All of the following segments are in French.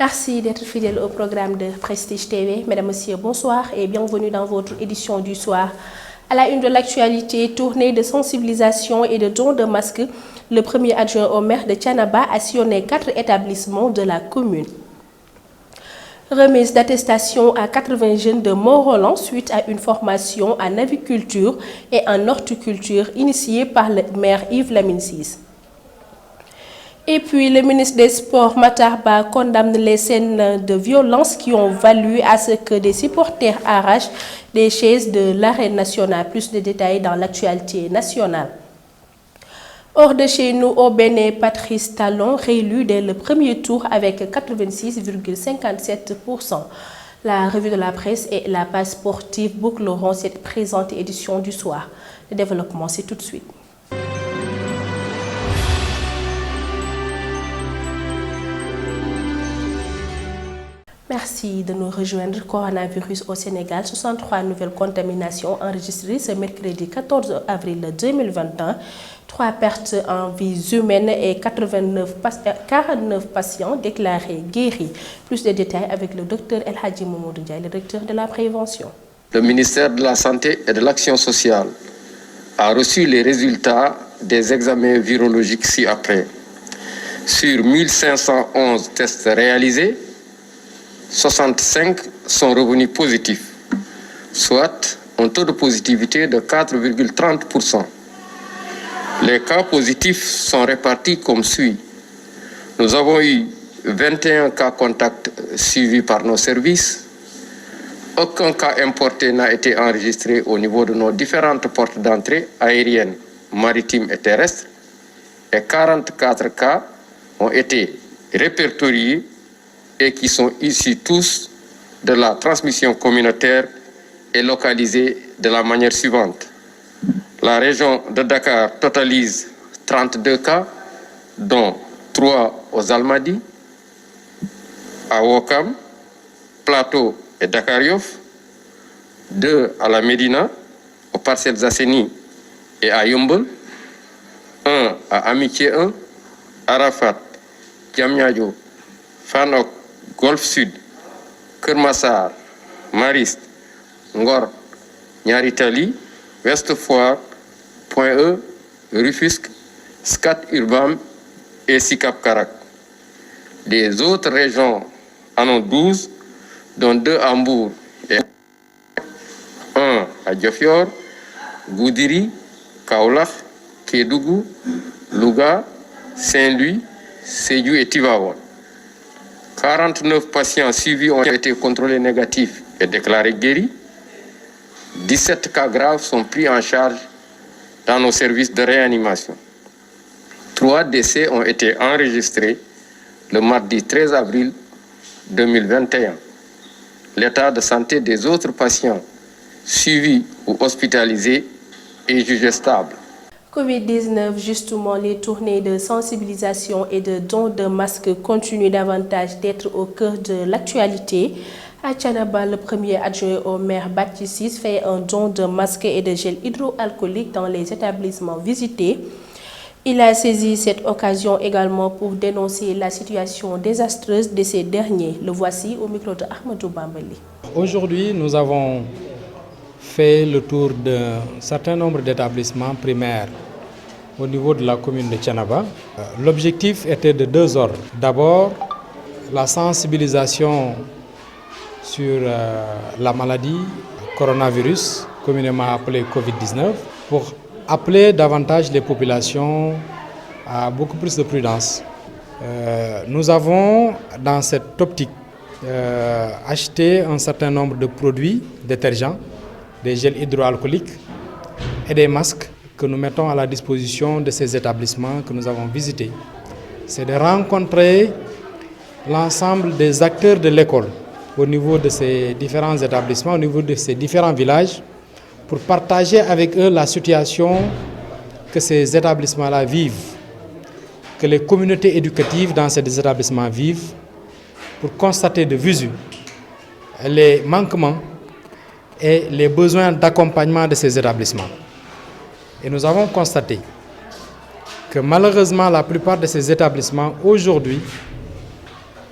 Merci d'être fidèle au programme de Prestige TV. Mesdames, Messieurs, bonsoir et bienvenue dans votre édition du soir. À la une de l'actualité, tournée de sensibilisation et de dons de masques, le premier adjoint au maire de Thiénaba a sillonné 4 établissements de la commune. Remise d'attestation à 80 jeunes de Mont-Roland suite à une formation en aviculture et en horticulture initiée par le maire Yves Lamine Ciss. Et puis, le ministre des Sports, Matar Ba, condamne les scènes de violence qui ont valu à ce que des supporters arrachent des chaises de l'arène nationale. Plus de détails dans l'actualité nationale. Hors de chez nous, au Bénin, Patrice Talon, réélu dès le premier tour avec 86,57%. La revue de la presse et la page sportive boucleront cette présente édition du soir. Le développement, c'est tout de suite. Merci de nous rejoindre. Coronavirus au Sénégal, 63 nouvelles contaminations enregistrées ce mercredi 14 avril 2021, 3 pertes en vies humaines et 49 patients déclarés guéris. Plus de détails avec le docteur El Hadji Mamadou Ndiaye, le directeur de la prévention. Le ministère de la Santé et de l'Action sociale a reçu les résultats des examens virologiques ci-après. Sur 1511 tests réalisés, 65 sont revenus positifs, soit un taux de positivité de 4,30%. Les cas positifs sont répartis comme suit. Nous avons eu 21 cas contacts suivis par nos services. Aucun cas importé n'a été enregistré au niveau de nos différentes portes d'entrée aériennes, maritimes et terrestres. Et 44 cas ont été répertoriés et qui sont issus tous de la transmission communautaire et localisés de la manière suivante. La région de Dakar totalise 32 cas, dont 3 aux Almadies, à Ouakam, Plateau et Dakar Yoff, 2 à la Médina, aux Parcelles Assainies et à Yeumbeul, 1 à Amitié 1, Arafat, Diamniadio, Fanok, Golfe Sud, Keur Massar, Mariste, Ngor, Niary Tally, Ouest Foire, Point E, Rufisque, Scat Urbam et Sicap Karak. Les autres régions en ont 12, dont 2 à Mbour et 1 à Diofior, Goudiri, Kaolack, Kédougou, Louga, Saint-Louis, Sédhiou et Tivaouane. 49 patients suivis ont été contrôlés négatifs et déclarés guéris. 17 cas graves sont pris en charge dans nos services de réanimation. 3 décès ont été enregistrés le mardi 13 avril 2021. L'état de santé des autres patients suivis ou hospitalisés est jugé stable. Covid-19, justement, les tournées de sensibilisation et de dons de masques continuent davantage d'être au cœur de l'actualité. À Thiénaba, le premier adjoint au maire Baptiste Ciss fait un don de masques et de gel hydroalcoolique dans les établissements visités. Il a saisi cette occasion également pour dénoncer la situation désastreuse de ces derniers. Le voici au micro de Ahmadou Bambali. Aujourd'hui, nous avons fait le tour d'un certain nombre d'établissements primaires au niveau de la commune de Thiénaba. L'objectif était de 2 ordres. D'abord, la sensibilisation sur la maladie coronavirus, communément appelée Covid-19, pour appeler davantage les populations à beaucoup plus de prudence. Nous avons, dans cette optique, acheté un certain nombre de produits détergents, des gels hydroalcooliques et des masques que nous mettons à la disposition de ces établissements que nous avons visités. C'est de rencontrer l'ensemble des acteurs de l'école au niveau de ces différents établissements, au niveau de ces différents villages, pour partager avec eux la situation que ces établissements-là vivent, que les communautés éducatives dans ces établissements vivent, pour constater de visu les manquements et les besoins d'accompagnement de ces établissements. Et nous avons constaté que malheureusement, la plupart de ces établissements aujourd'hui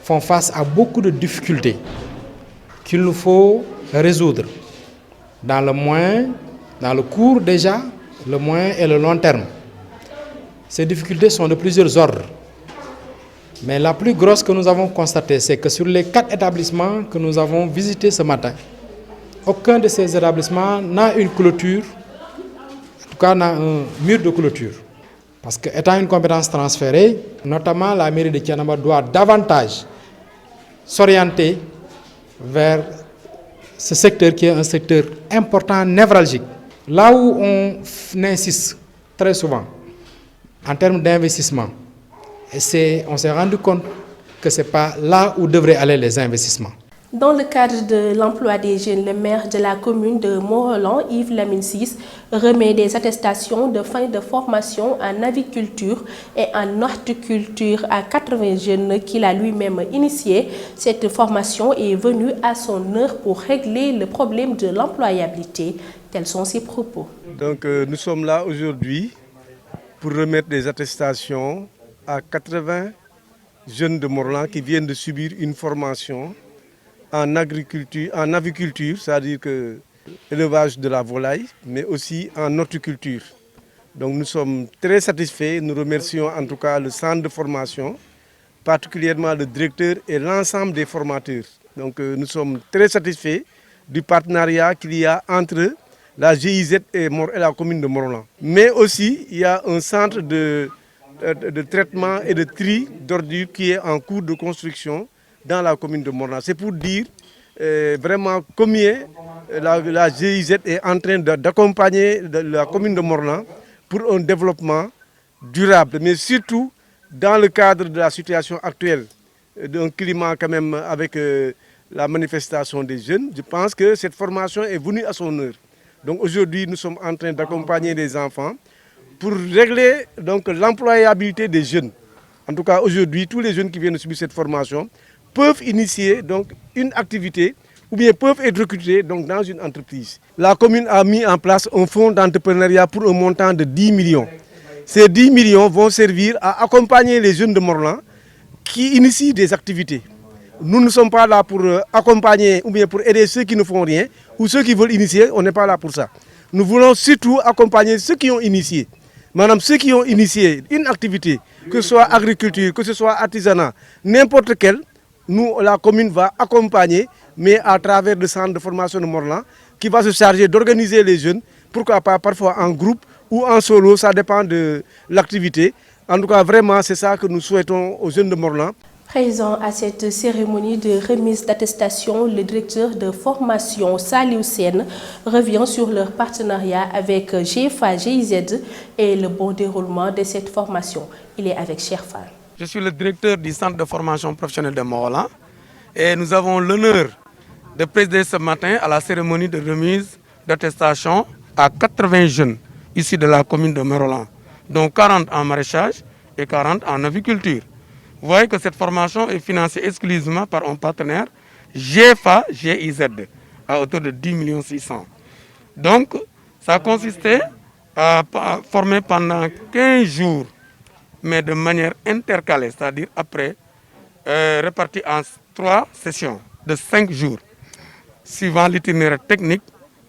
font face à beaucoup de difficultés qu'il nous faut résoudre dans le court déjà, le moyen et le long terme. Ces difficultés sont de plusieurs ordres. Mais la plus grosse que nous avons constatée, c'est que sur les 4 établissements que nous avons visités ce matin, aucun de ces établissements n'a une clôture, en tout cas n'a un mur de clôture. Parce qu'étant une compétence transférée, notamment la mairie de Thiénaba doit davantage s'orienter vers ce secteur qui est un secteur important, névralgique. Là où on insiste très souvent en termes d'investissement, on s'est rendu compte que ce n'est pas là où devraient aller les investissements. Dans le cadre de l'emploi des jeunes, le maire de la commune de Mont-Rolland, Yves Lamine Ciss, remet des attestations de fin de formation en aviculture et en horticulture à 80 jeunes qu'il a lui-même initiés. Cette formation est venue à son heure pour régler le problème de l'employabilité. Tels sont ses propos. Donc nous sommes là aujourd'hui pour remettre des attestations à 80 jeunes de Mont-Rolland qui viennent de subir une formation en aviculture, c'est-à-dire que l'élevage de la volaille, mais aussi en horticulture. Donc nous sommes très satisfaits, nous remercions en tout cas le centre de formation, particulièrement le directeur et l'ensemble des formateurs. Donc nous sommes très satisfaits du partenariat qu'il y a entre la GIZ et la commune de Mont-Rolland. Mais aussi, il y a un centre de traitement et de tri d'ordures qui est en cours de construction dans la commune de Mont-Rolland. C'est pour dire vraiment combien la GIZ est en train d'accompagner la commune de Mont-Rolland pour un développement durable, mais surtout dans le cadre de la situation actuelle, d'un climat quand même avec la manifestation des jeunes. Je pense que cette formation est venue à son heure. Donc aujourd'hui, nous sommes en train d'accompagner les enfants pour régler l'employabilité des jeunes. En tout cas, aujourd'hui, tous les jeunes qui viennent de subir cette formation peuvent initier une activité ou bien peuvent être recrutés dans une entreprise. La commune a mis en place un fonds d'entrepreneuriat pour un montant de 10 millions. Ces 10 millions vont servir à accompagner les jeunes de Mont-Rolland qui initient des activités. Nous ne sommes pas là pour accompagner ou bien pour aider ceux qui ne font rien ou ceux qui veulent initier, on n'est pas là pour ça. Nous voulons surtout accompagner ceux qui ont initié. Madame, ceux qui ont initié une activité, que ce soit agriculture, que ce soit artisanat, n'importe quel, nous, la commune va accompagner, mais à travers le centre de formation de Mont-Rolland, qui va se charger d'organiser les jeunes, pourquoi pas parfois en groupe ou en solo, ça dépend de l'activité. En tout cas, vraiment, c'est ça que nous souhaitons aux jeunes de Mont-Rolland. Présent à cette cérémonie de remise d'attestation, le directeur de formation Saliou Sène revient sur leur partenariat avec GFA GIZ et le bon déroulement de cette formation. Il est avec Cherfal. Je suis le directeur du centre de formation professionnelle de Mont-Rolland et nous avons l'honneur de présider ce matin à la cérémonie de remise d'attestation à 80 jeunes issus de la commune de Mont-Rolland, dont 40 en maraîchage et 40 en aviculture. Vous voyez que cette formation est financée exclusivement par un partenaire, GFA GIZ, à hauteur de 10 600 000. Donc, ça consistait à former pendant 15 jours, mais de manière intercalée, c'est-à-dire après, répartie en 3 sessions de 5 jours, suivant l'itinéraire technique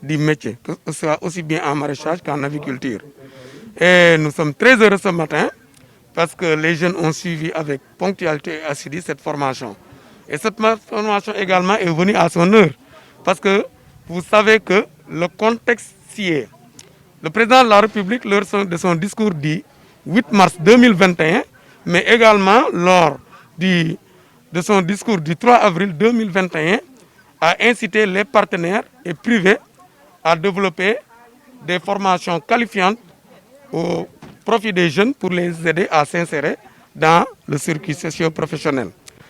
du métier, que ce soit aussi bien en maraîchage qu'en aviculture. Et nous sommes très heureux ce matin, parce que les jeunes ont suivi avec ponctualité et assidue cette formation. Et cette formation également est venue à son heure, parce que vous savez que le contexte s'y est. Le président de la République, lors de son discours du 8 mars 2021, mais également lors de son discours du 3 avril 2021, a incité les partenaires et privés à développer des formations qualifiantes au profit des jeunes pour les aider à s'insérer dans le circuit socio-professionnel.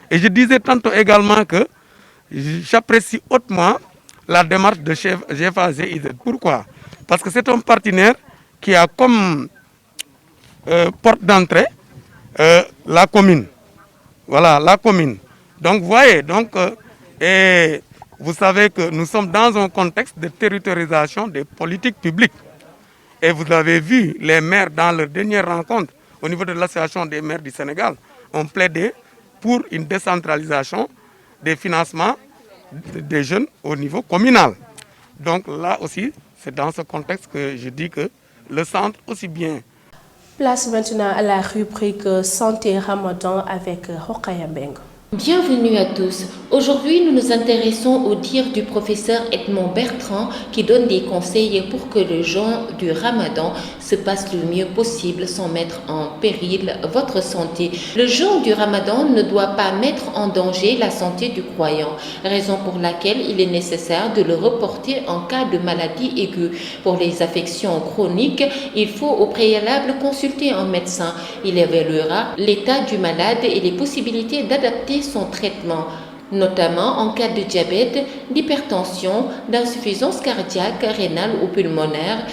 Et je disais tantôt également que j'apprécie hautement la démarche de GFA GIZ. Pourquoi? Parce que c'est un partenaire qui a comme porte d'entrée la commune. Voilà, la commune. Donc, vous voyez, et vous savez que nous sommes dans un contexte de territorialisation des politiques publiques. Et vous avez vu, les maires, dans leur dernière rencontre, au niveau de l'association des maires du Sénégal, ont plaidé pour une décentralisation des financements des jeunes au niveau communal. Donc là aussi, c'est dans ce contexte que je dis que le centre aussi bien. Place maintenant à la rubrique Santé Ramadan avec Rokhaya Mbeng. Bienvenue à tous. Aujourd'hui, nous nous intéressons au dire du professeur Edmond Bertrand qui donne des conseils pour que le jeûne du Ramadan se passe le mieux possible sans mettre en péril votre santé. Le jeûne du Ramadan ne doit pas mettre en danger la santé du croyant, raison pour laquelle il est nécessaire de le reporter en cas de maladie aiguë. Pour les affections chroniques, il faut au préalable consulter un médecin. Il évaluera l'état du malade et les possibilités d'adapter son traitement, notamment en cas de diabète, d'hypertension, d'insuffisance cardiaque, rénale ou pulmonaire,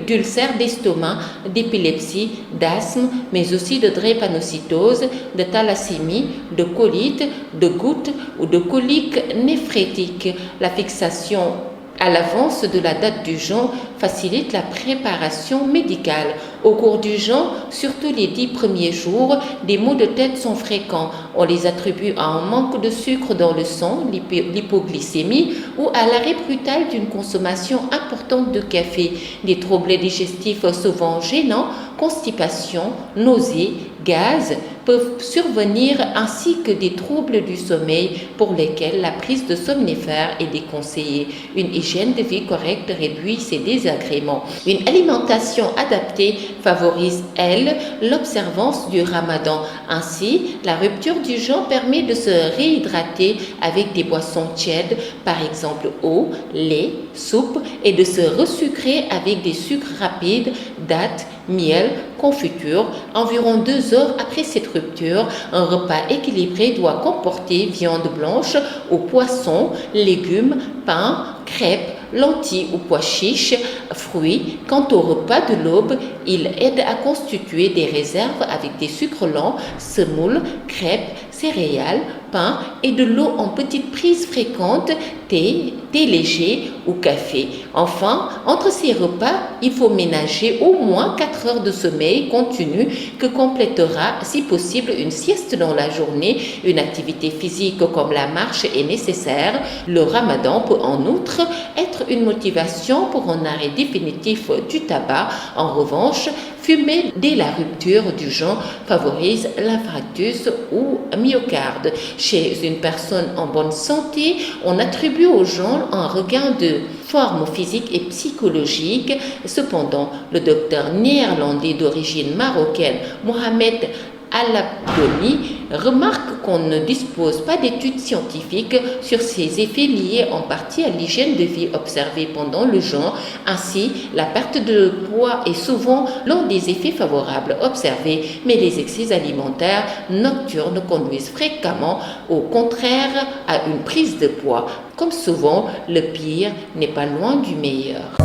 d'ulcère d'estomac, d'épilepsie, d'asthme, mais aussi de drépanocytose, de thalassémie, de colite, de goutte ou de colique néphrétique. La fixation à l'avance de la date du jeûne facilite la préparation médicale. Au cours du jeûne, surtout les 10 premiers jours, des maux de tête sont fréquents. On les attribue à un manque de sucre dans le sang, l'hypoglycémie ou à l'arrêt brutal d'une consommation importante de café. Des troubles digestifs souvent gênants, constipation, nausées, gaz peuvent survenir ainsi que des troubles du sommeil pour lesquels la prise de somnifères est déconseillée. Une hygiène de vie correcte réduit ces désagréments. Une alimentation adaptée favorise, elle, l'observance du Ramadan. Ainsi, la rupture du jeûne permet de se réhydrater avec des boissons tièdes, par exemple eau, lait, soupe, et de se resucrer avec des sucres rapides, dattes, miel, confiture. Environ 2 heures après cette rupture, un repas équilibré doit comporter viande blanche ou poisson, légumes, pain, crêpes, lentilles ou pois chiches, fruits. Quant au repas de l'aube, il aide à constituer des réserves avec des sucres lents, semoules, crêpes, céréales, pain et de l'eau en petites prises fréquentes, thé léger ou café. Enfin, entre ces repas, il faut ménager au moins 4 heures de sommeil continu que complétera, si possible, une sieste dans la journée. Une activité physique comme la marche est nécessaire. Le Ramadan peut en outre être une motivation pour un arrêt définitif du tabac. En revanche, fumer dès la rupture du jeûne favorise l'infarctus ou myocarde. Chez une personne en bonne santé, on attribue au jeûne un regain de forme physique et psychologique. Cependant, le docteur néerlandais d'origine marocaine, Mohamed Al-Abdoni, remarque qu'on ne dispose pas d'études scientifiques sur ces effets liés en partie à l'hygiène de vie observée pendant le jeûne. Ainsi, la perte de poids est souvent l'un des effets favorables observés, mais les excès alimentaires nocturnes conduisent fréquemment, au contraire, à une prise de poids. Comme souvent, le pire n'est pas loin du meilleur.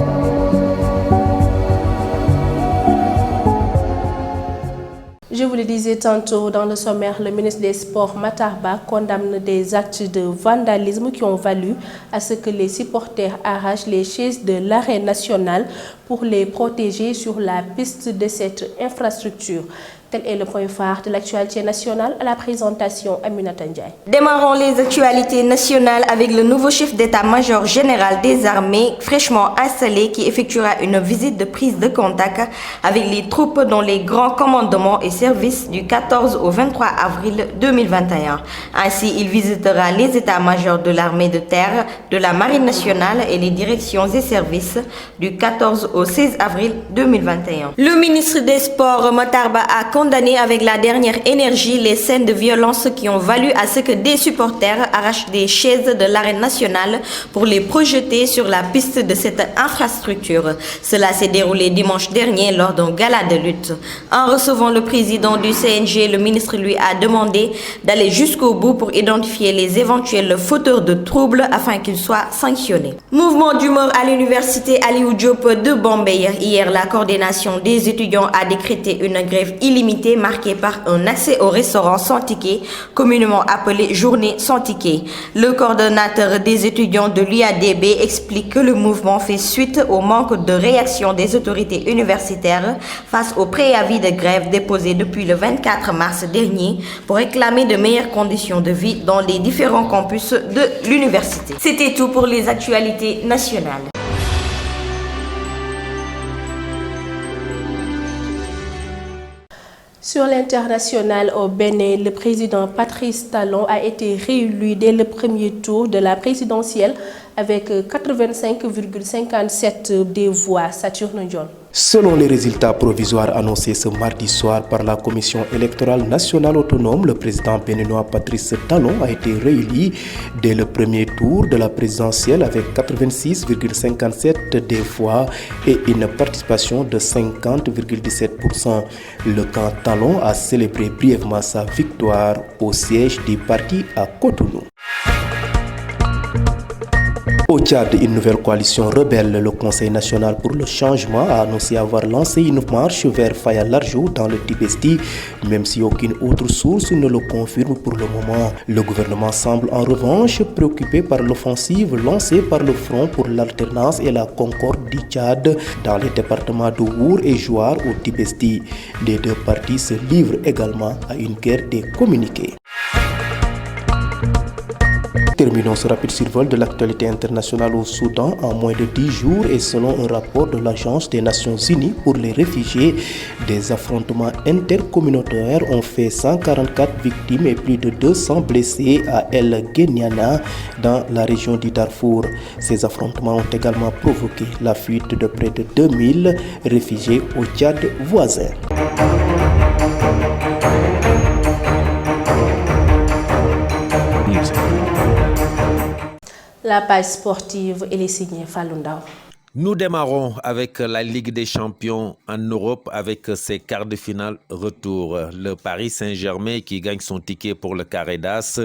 Je vous le disais tantôt dans le sommaire, le ministre des Sports Matar Ba condamne des actes de vandalisme qui ont valu à ce que les supporters arrachent les chaises de l'arène nationale pour les protéger sur la piste de cette infrastructure. Tel est le point phare de l'actualité nationale à la présentation Aminata Ndiaye. Démarrons les actualités nationales avec le nouveau chef d'état-major général des armées fraîchement installé qui effectuera une visite de prise de contact avec les troupes dans les grands commandements et services du 14 au 23 avril 2021. Ainsi, il visitera les états-majors de l'armée de terre, de la marine nationale et les directions et services du 14 au 16 avril 2021. Le ministre des Sports Matar Ba a condamné avec la dernière énergie les scènes de violence qui ont valu à ce que des supporters arrachent des chaises de l'arène nationale pour les projeter sur la piste de cette infrastructure. Cela s'est déroulé dimanche dernier lors d'un gala de lutte. En recevant le président du CNG, le ministre lui a demandé d'aller jusqu'au bout pour identifier les éventuels fauteurs de troubles afin qu'ils soient sanctionnés. Mouvement d'humeur à l'université Aliou Diop de Bombay. Hier, la coordination des étudiants a décrété une grève illimitée illimitée marquée par un accès au restaurant sans ticket, communément appelé journée sans ticket. Le coordonnateur des étudiants de l'UADB explique que le mouvement fait suite au manque de réaction des autorités universitaires face au préavis de grève déposé depuis le 24 mars dernier pour réclamer de meilleures conditions de vie dans les différents campus de l'université. C'était tout pour les actualités nationales. Sur l'international au Bénin, le président Patrice Talon a été réélu dès le premier tour de la présidentielle avec 85,57 des voix. Saturne John. Selon les résultats provisoires annoncés ce mardi soir par la Commission électorale nationale autonome, le président béninois Patrice Talon a été réélu dès le premier tour de la présidentielle avec 86,57 des voix et une participation de 50,17%. Le camp Talon a célébré brièvement sa victoire au siège du parti à Cotonou. Au Tchad, une nouvelle coalition rebelle, le Conseil national pour le changement, a annoncé avoir lancé une marche vers Faya Largeau dans le Tibesti, même si aucune autre source ne le confirme pour le moment. Le gouvernement semble en revanche préoccupé par l'offensive lancée par le Front pour l'alternance et la concorde du Tchad dans les départements de Our et Jouar au Tibesti. Les deux partis se livrent également à une guerre des communiqués. Terminons ce rapide survol de l'actualité internationale au Soudan en moins de 10 jours et selon un rapport de l'Agence des Nations Unies pour les réfugiés, des affrontements intercommunautaires ont fait 144 victimes et plus de 200 blessés à El Genyana dans la région du Darfour. Ces affrontements ont également provoqué la fuite de près de 2000 réfugiés au Tchad voisin. La page sportive et les signés Falundao. Nous démarrons avec la Ligue des Champions en Europe avec ses quarts de finale retour. Le Paris Saint-Germain qui gagne son ticket pour le carré d'as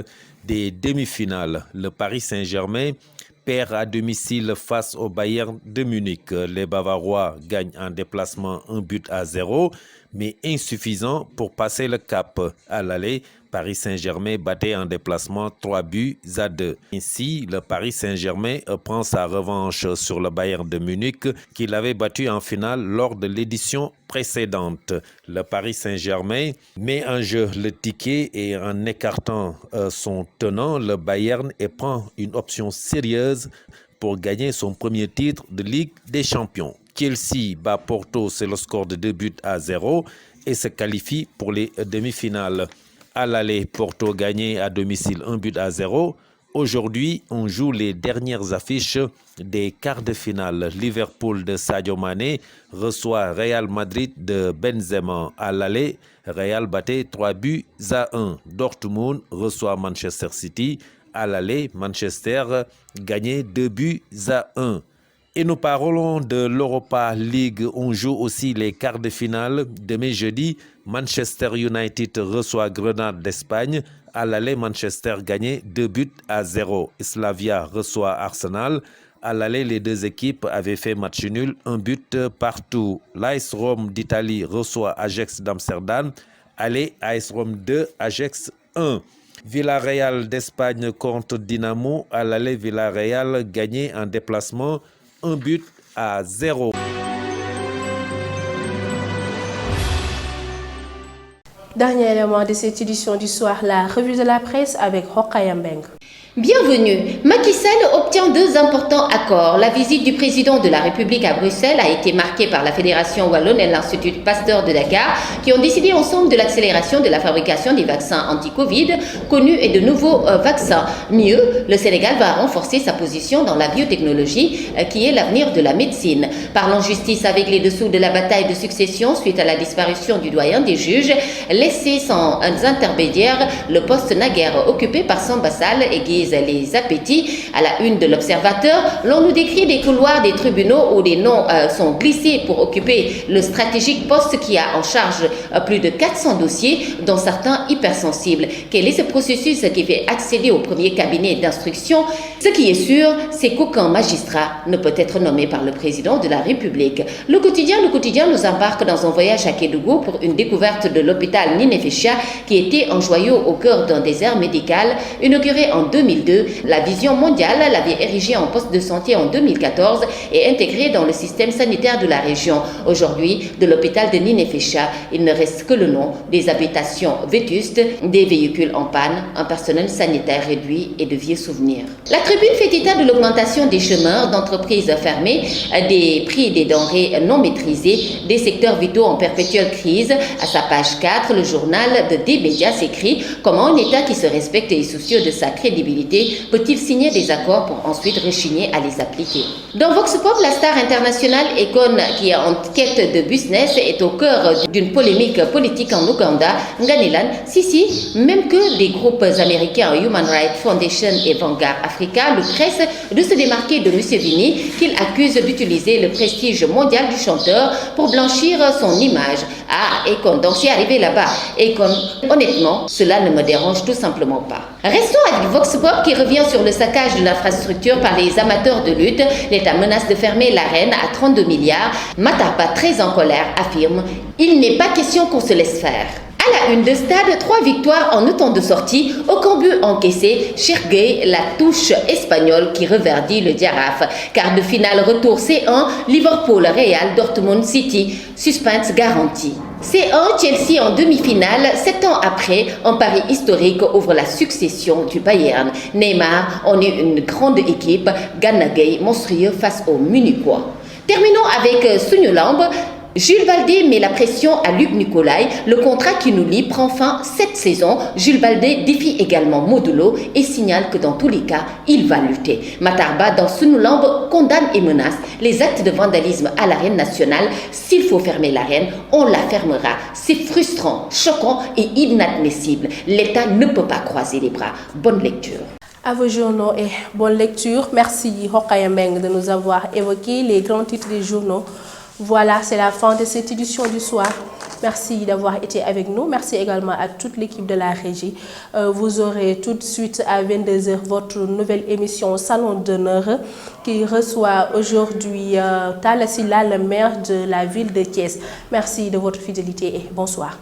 des demi-finales. Le Paris Saint-Germain perd à domicile face au Bayern de Munich. Les Bavarois gagnent en déplacement 1-0, mais insuffisant pour passer le cap. À l'aller, Paris Saint-Germain battait en déplacement 3-2. Ainsi, le Paris Saint-Germain prend sa revanche sur le Bayern de Munich qu'il avait battu en finale lors de l'édition précédente. Le Paris Saint-Germain met en jeu le ticket et en écartant son tenant, le Bayern, et prend une option sérieuse pour gagner son premier titre de Ligue des Champions. Chelsea bat Porto, c'est le score de 2-0 et se qualifie pour les demi-finales. À l'aller, Porto gagnait à domicile 1-0. Aujourd'hui, on joue les dernières affiches des quarts de finale. Liverpool de Sadio Mané reçoit Real Madrid de Benzema. À l'aller, Real battait 3-1. Dortmund reçoit Manchester City. À l'aller, Manchester gagnait 2-1. Et nous parlons de l'Europa League. On joue aussi les quarts de finale. Demain jeudi, Manchester United reçoit Grenade d'Espagne. À l'aller, Manchester gagnait 2-0. Slavia reçoit Arsenal. À l'aller, les deux équipes avaient fait match nul, 1 but partout. L'AS Rome d'Italie reçoit Ajax d'Amsterdam. Aller, AS Rome 2, Ajax 1. Villarreal d'Espagne contre Dynamo. À l'aller, Villarreal gagnait en déplacement 1-0. Dernier élément de cette édition du soir, la revue de la presse avec Rokhaya Mbeng. Bienvenue. Macky Sall obtient 2 importants accords. La visite du président de la République à Bruxelles a été marquée par la Fédération Wallonne et l'Institut Pasteur de Dakar qui ont décidé ensemble de l'accélération de la fabrication des vaccins anti-Covid connus et de nouveaux vaccins. Mieux, le Sénégal va renforcer sa position dans la biotechnologie qui est l'avenir de la médecine. Parlons justice avec les dessous de la bataille de succession suite à la disparition du doyen des juges, laissé sans intermédiaires le poste naguère occupé par Samba Sall et Guy favorise les appétits. À la une de l'Observateur, l'on nous décrit des couloirs des tribunaux où des noms sont glissés pour occuper le stratégique poste qui a en charge plus de 400 dossiers, dont certains hypersensibles. Quel est ce processus qui fait accéder au premier cabinet d'instruction? Ce qui est sûr, c'est qu'aucun magistrat ne peut être nommé par le président de la République. Le quotidien nous embarque dans un voyage à Kédougou pour une découverte de l'hôpital Ninifécha qui était un joyau au cœur d'un désert médical. Inauguré en 2002, la Vision mondiale l'avait érigé en poste de santé en 2014 et intégré dans le système sanitaire de la région. Aujourd'hui, de l'hôpital de Ninifécha, il ne reste que le nom, des habitations vétustes, des véhicules en panne, un personnel sanitaire réduit et de vieux souvenirs. La Tribune fait état de l'augmentation des chômeurs, d'entreprises fermées, des prix des denrées non maîtrisés, des secteurs vitaux en perpétuelle crise. À sa page 4, le journal de D-Média s'écrit « Comment un État qui se respecte et soucieux de sa crédibilité peut-il signer des accords pour ensuite rechigner à les appliquer ?» Dans Vox Pop, la star internationale Akon, qui est en quête de business, est au cœur d'une polémique politique en Ouganda. Nganilan, si, même que les groupes américains Human Rights Foundation et Vanguard Africa le pressent de se démarquer de Museveni, qu'il accuse d'utiliser le prestige mondial du chanteur pour blanchir son image. Ah, Akon, donc c'est arrivé là-bas. Akon, honnêtement, cela ne me dérange tout simplement pas. Restons avec Vox Pop qui revient sur le saccage de l'infrastructure par les amateurs de lutte. L'État menace de fermer l'arène à 32 milliards. Matarba, très en colère, affirme « Il n'est pas question qu'on se laisse faire ». À la une de Stade, 3 victoires en autant de sorties, aucun but encaissé, Chirgué, la touche espagnole qui reverdit le Diaraf. Quart de finale retour C1, Liverpool, Real, Dortmund City, suspense garanti. C1, Chelsea en demi-finale, 7 ans après, un pari historique ouvre la succession du Bayern. Neymar, on est une grande équipe, Gana Gueye, monstrueux face aux Munichois. Terminons avec Sunyolamb. Jules Baldé met la pression à Luc Nicolaï. Le contrat qui nous lie prend fin cette saison. Jules Baldé défie également Modulo et signale que dans tous les cas, il va lutter. Matarba, dans Sunyolamb, condamne et menace les actes de vandalisme à l'arène nationale. S'il faut fermer l'arène, on la fermera. C'est frustrant, choquant et inadmissible. L'État ne peut pas croiser les bras. Bonne lecture. À vos journaux et bonne lecture. Merci Rokhaya Mbengue de nous avoir évoqué les grands titres des journaux. Voilà, c'est la fin de cette édition du soir. Merci d'avoir été avec nous. Merci également à toute l'équipe de la régie. Vous aurez tout de suite à 22h votre nouvelle émission Salon d'honneur qui reçoit aujourd'hui Talla Sylla, le maire de la ville de Thiès. Merci de votre fidélité et bonsoir.